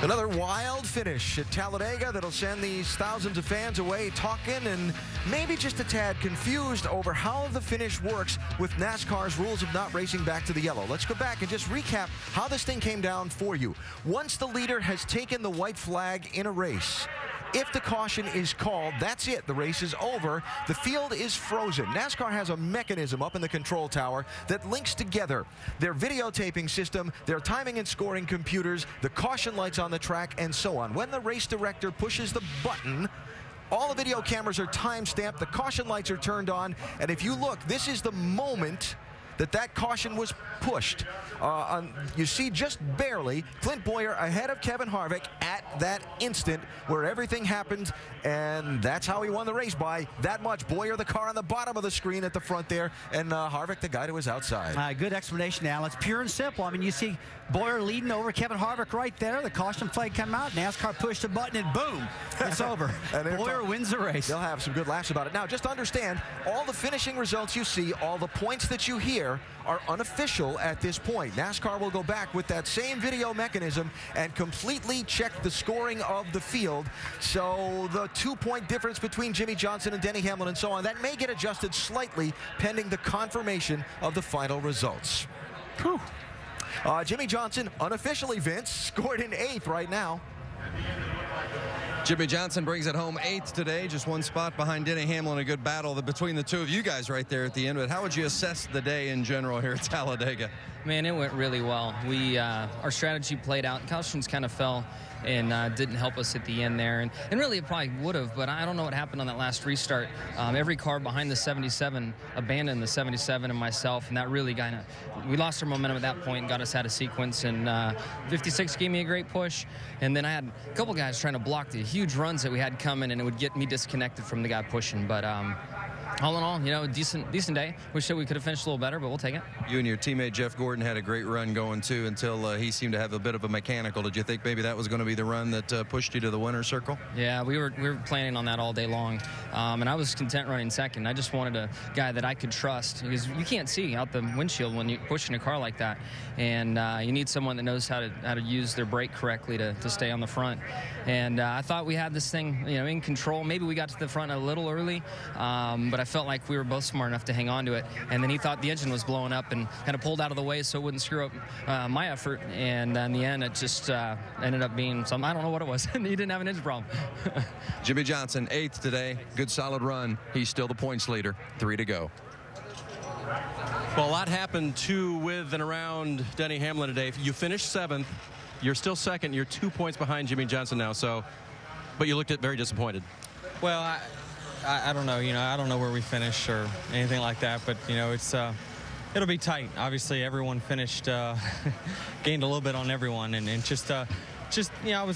Another wild finish at Talladega that'll send these thousands of fans away talking and maybe just a tad confused over how the finish works with NASCAR's rules of not racing back to the yellow. Let's go back and just recap how this thing came down for you. Once the leader has taken the white flag in a race, if the caution is called, that's it. The race is over. The field is frozen. NASCAR has a mechanism up in the control tower that links together their videotaping system, their timing and scoring computers, the caution lights on the track, and so on. When the race director pushes the button, all the video cameras are time-stamped, the caution lights are turned on, and if you look, this is the moment that caution was pushed. You see just barely Clint Bowyer ahead of Kevin Harvick at that instant where everything happened, and that's how he won the race, by that much. Bowyer, the car on the bottom of the screen at the front there, and Harvick, the guy to his outside. Good explanation, Al. It's pure and simple. I mean, you see Bowyer leading over Kevin Harvick right there. The caution flag come out. NASCAR pushed the button, and boom, it's over. And Bowyer wins the race. They'll have some good laughs about it. Now, just understand, all the finishing results you see, all the points that you hear, are unofficial at this point. NASCAR will go back with that same video mechanism and completely check the scoring of the field. So the 2-point difference between Jimmy Johnson and Denny Hamlin and so on, that may get adjusted slightly pending the confirmation of the final results. Whew. Jimmy Johnson, unofficially, Vince, scored in 8th right now. Jimmy Johnson brings it home 8th today, just one spot behind Denny Hamlin. A good battle between the two of you guys right there at the end. But how would you assess the day in general here at Talladega? Man, it went really well. We our strategy played out. Cautions kind of fell and didn't help us at the end there. And really, it probably would have, but I don't know what happened on that last restart. Every car behind the 77 abandoned the 77 and myself, and that really kind of, we lost our momentum at that point and got us out of sequence. And 56 gave me a great push. And then I had a couple guys trying to block the huge runs that we had coming, and it would get me disconnected from the guy pushing. But all in all, you know, decent day. Wish that we could have finished a little better, but we'll take it. You and your teammate Jeff Gordon had a great run going too until he seemed to have a bit of a mechanical. Did you think maybe that was going to be the run that pushed you to the winner's circle? Yeah, we were planning on that all day long, and I was content running second. I just wanted a guy that I could trust, because you can't see out the windshield when you're pushing a car like that, and you need someone that knows how to use their brake correctly to stay on the front. And I thought we had this thing, you know, in control. Maybe we got to the front a little early, but I felt like we were both smart enough to hang on to it. And then he thought the engine was blowing up and kind of pulled out of the way so it wouldn't screw up my effort. And in the end, it just ended up being something. I don't know what it was. He didn't have an engine problem. Jimmy Johnson, 8th today. Good, solid run. He's still the points leader. 3 to go. Well, a lot happened too with and around Denny Hamlin today. You finished 7th. You're still second. You're 2 points behind Jimmy Johnson now. But you looked very disappointed. Well, I don't know. You know, I don't know where we finish or anything like that. But you know, it'll be tight. Obviously, everyone finished, gained a little bit on everyone, and just you know,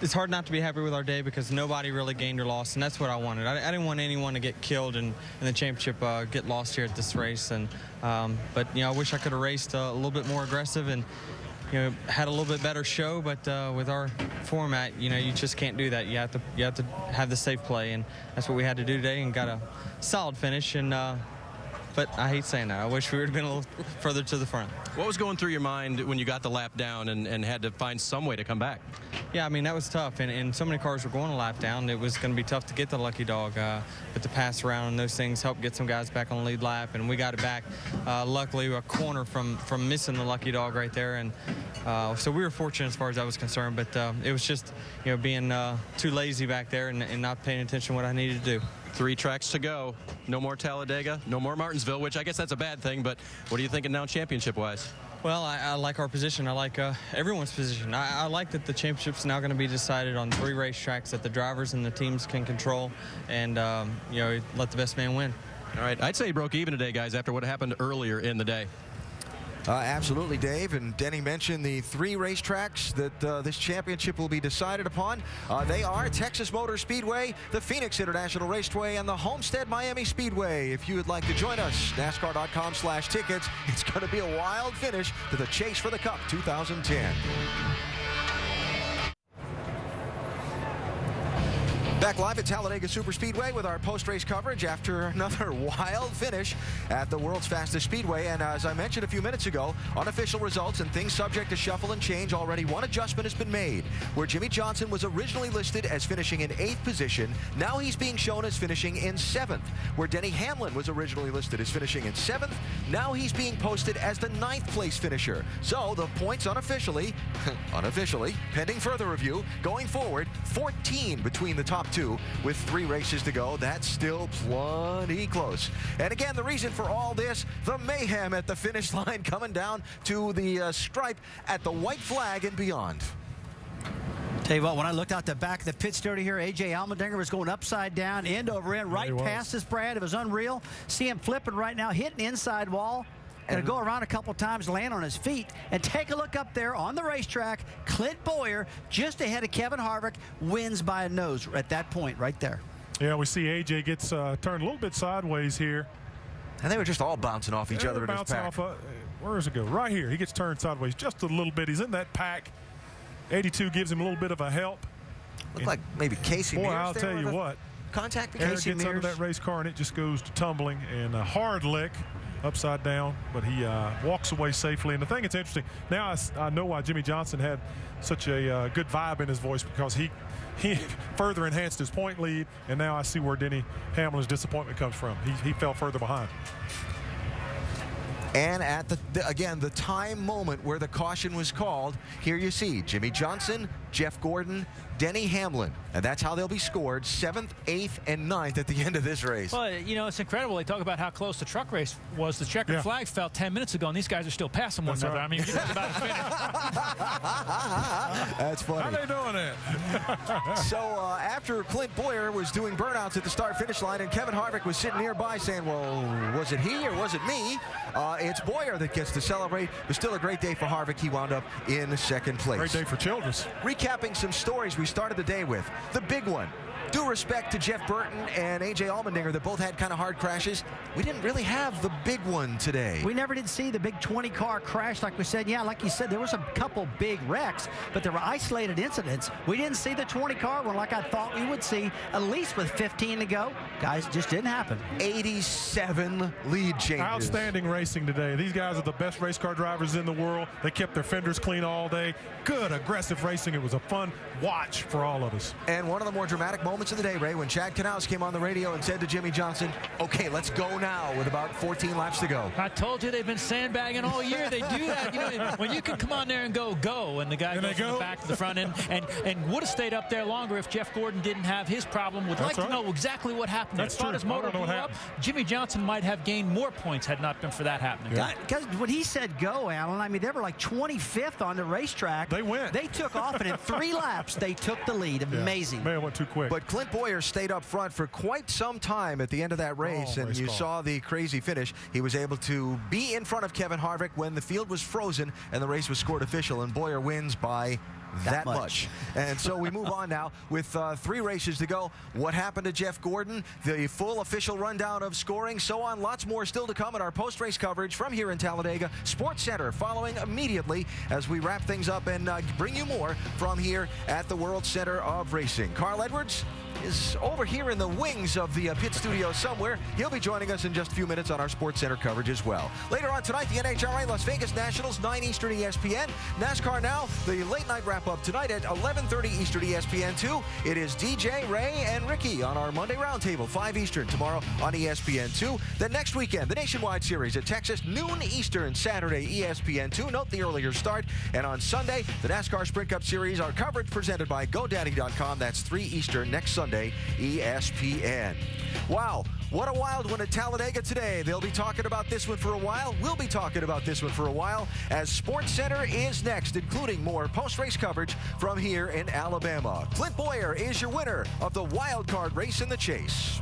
it's hard not to be happy with our day because nobody really gained or lost, and that's what I wanted. I didn't want anyone to get killed and in the championship get lost here at this race. And but you know, I wish I could have raced a little bit more aggressive and, you know, had a little bit better show, but with our format, you know, you just can't do that. You have to have the safe play, and that's what we had to do today, and got a solid finish. And but I hate saying that. I wish we would have been a little further to the front. What was going through your mind when you got the lap down and had to find some way to come back? Yeah, I mean, that was tough, and so many cars were going a lap down. It was going to be tough to get the lucky dog, but the pass around and those things helped get some guys back on the lead lap, and we got it back. Luckily, a corner from missing the lucky dog right there, and so we were fortunate as far as I was concerned. But it was just, you know, being too lazy back there and not paying attention to what I needed to do. 3 tracks to go. No more Talladega, no more Martinsville, which I guess that's a bad thing, but what are you thinking now championship-wise? Well, I like our position. I like everyone's position. I like that the championship's now going to be decided on 3 racetracks that the drivers and the teams can control, and you know, let the best man win. All right, I'd say he broke even today, guys, after what happened earlier in the day. Absolutely, Dave. And Denny mentioned the 3 racetracks that this championship will be decided upon. They are Texas Motor Speedway, the Phoenix International Raceway, and the Homestead Miami Speedway. If you would like to join us, NASCAR.com/tickets. It's going to be a wild finish to the Chase for the Cup 2010. Back live at Talladega Superspeedway with our post-race coverage after another wild finish at the world's fastest speedway. And as I mentioned a few minutes ago, unofficial results and things subject to shuffle and change, already one adjustment has been made. Where Jimmie Johnson was originally listed as finishing in 8th position, now he's being shown as finishing in 7th. Where Denny Hamlin was originally listed as finishing in 7th, now he's being posted as the 9th place finisher. So the points unofficially, pending further review, going forward, 14 between the top two with 3 races to go. That's still plenty close. And again, the reason for all this, the mayhem at the finish line, coming down to the stripe at the white flag and beyond. Tell you what, when I looked out the back of the pit steward here, A.J. Allmendinger was going upside down, end over end, right past us, Brad. It was unreal. See him flipping right now, hitting the inside wall. Going to go around a couple times, land on his feet, and take a look up there on the racetrack. Clint Bowyer, just ahead of Kevin Harvick, wins by a nose at that point right there. Yeah, we see A.J. gets turned a little bit sideways here. And they were just all bouncing off each other in his pack. Where does it go? Right here. He gets turned sideways just a little bit. He's in that pack. 82 gives him a little bit of a help. Looked like maybe Casey Mears. Boy, I'll tell you what. Contact with Eric Casey gets Mears. under that race car and it just goes to tumbling, and a hard lick upside down, but he walks away safely. And the thing that's interesting, now I know why Jimmie Johnson had such a good vibe in his voice, because he further enhanced his point lead, and now I see where Denny Hamlin's disappointment comes from. He fell further behind. And at the time moment where the caution was called, here you see Jimmie Johnson, Jeff Gordon, Denny Hamlin. And that's how they'll be scored, 7th, 8th, and 9th at the end of this race. Well, you know, it's incredible. They talk about how close the truck race was. The checkered flag fell 10 minutes ago, and these guys are still passing one another. Right. I mean, you're about to finish. That's funny. How they doing it? So after Clint Bowyer was doing burnouts at the start-finish line, and Kevin Harvick was sitting nearby saying, well, was it he or was it me? It's Bowyer that gets to celebrate. It was still a great day for Harvick. He wound up in 2nd place. Great day for Childress. Recapping some stories we started the day with. The big one. Due respect to Jeff Burton and A.J. Allmendinger that both had kind of hard crashes, we didn't really have the big one today. We never did see the big 20-car crash like we said. Yeah, like you said, there was a couple big wrecks, but there were isolated incidents. We didn't see the 20-car one like I thought we would see, at least with 15 to go. Guys, it just didn't happen. 87 lead changes. Outstanding racing today. These guys are the best race car drivers in the world. They kept their fenders clean all day. Good, aggressive racing. It was a fun watch for all of us. And one of the more dramatic moments of the day, Ray, when Chad Knaus came on the radio and said to Jimmie Johnson, okay, let's go now with about 14 laps to go. I told you they've been sandbagging all year. They do that. You know, when you can come on there and go, and the guy goes from the back to the front end, and would have stayed up there longer if Jeff Gordon didn't have his problem. Would like to know exactly what happened. That's true. His motor blew up. Jimmie Johnson might have gained more points had not been for that happening. Because when he said go, Alan, I mean, they were like 25th on the racetrack. They went. They took off, and in 3 laps, they took the lead. Amazing. Man, went too quick. But Clint Bowyer stayed up front for quite some time at the end of that race, and you saw the crazy finish. He was able to be in front of Kevin Harvick when the field was frozen and the race was scored official, and Bowyer wins by that much. And so we move on now with 3 races to go. What happened to Jeff Gordon? The full official rundown of scoring, so on. Lots more still to come in our post-race coverage from here in Talladega Sports Center, following immediately as we wrap things up and bring you more from here at the World Center of Racing. Carl Edwards is over here in the wings of the pit studio somewhere. He'll be joining us in just a few minutes on our Sports Center coverage as well. Later on tonight, the NHRA Las Vegas Nationals, 9 Eastern ESPN. NASCAR Now, the late night wrap-up tonight at 11:30 Eastern ESPN2. It is DJ, Ray, and Ricky on our Monday Roundtable, 5 Eastern tomorrow on ESPN2. Then next weekend, the Nationwide Series at Texas, noon Eastern, Saturday, ESPN2. Note the earlier start. And on Sunday, the NASCAR Sprint Cup Series, our coverage presented by GoDaddy.com. That's 3 Eastern next Sunday, ESPN. Wow, what a wild one at Talladega today. They'll be talking about this one for a while. We'll be talking about this one for a while as Sports Center is next, including more post-race coverage from here in Alabama. Clint Bowyer is your winner of the wild card race in the chase.